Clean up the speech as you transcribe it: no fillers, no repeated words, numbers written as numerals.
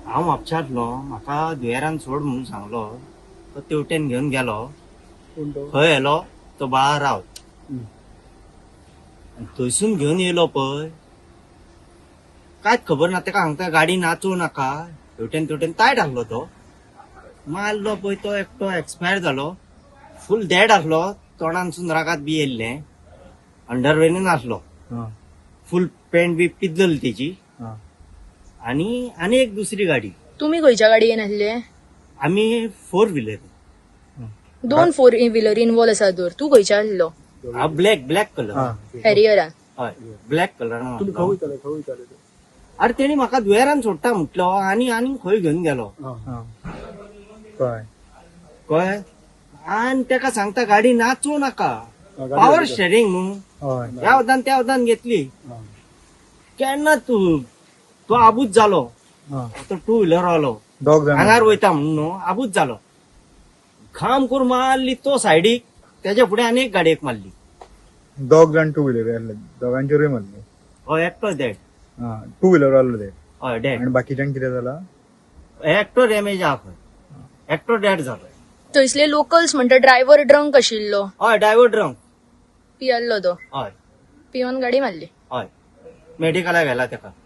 हांव म्हापशांतलो म्हाका दुयेरान सोड म्हणून सांगलो तो तेवटेन घेवन गेलो कोण तो खंय येलो तो बाळा रावत हम्म. आनी थंयसून घेवन येयलो पळय कांयच खबर ना ताका हांगा गाडी नाचोव नाका तेवटेन तायट आसलो तो मारलो पळय तो एकटो एक्सपायर जालो फूल डेड आसलो तोंडानसून रागात बी येयल्लें अंडरवेरीन आसलो हा, फूल पॅन्ट बी पिद्दल तेची हा. आनी एक दुसरी गाडी तुम्ही खंयच्या गाडयेन आसले? आमी 4 व्हिलर दोन 4 व्हिलर इन्वॉल्व आसा तर तू खंयच्या आसलो? ब्लॅक कलर हा. हॅरियरान. हय ब्लॅक कलरान तुम्ही खंय वयताले ते? अरे तेणी म्हाका दुयेरान सोडटा म्हटलो आनी खंय घेवन गेलो हा. कळ्ळें. कळ्ळें आनी ताका सांगता गाडी नाचोव नाका हा, गाडी पॉवर वयता. स्टेरिंग न्हू हय. ह्या वदान त्या वदान घेतली हा. केन्ना तो आबूज जालो हा. तो 2 व्हिलर वालो दोग जाण हांगार वयता म्हणून न्हू आबूज जालो खाम करून मारली तो सायडीक तेज्या फुडें आनी एक गाडयेक मारली दोग जाण टू व्हिलर आसले दोगांचेरूय मारले. हय एकटो डेड हा, टू व्हिलर वालो ते हय डेड आणि बाकीच्यांक कितें जाला? एकटो डॅमेज आहा खंय एकटो डेड जालो थंयसले लोकल्स म्हणटा ड्रायव्हर ड्रंक आशिल्लो, हय ड्रायव्हर ड्रंक पियल्लो तो, हय पिवन गाडी मारली. हय मेडिकलाक गेला ताका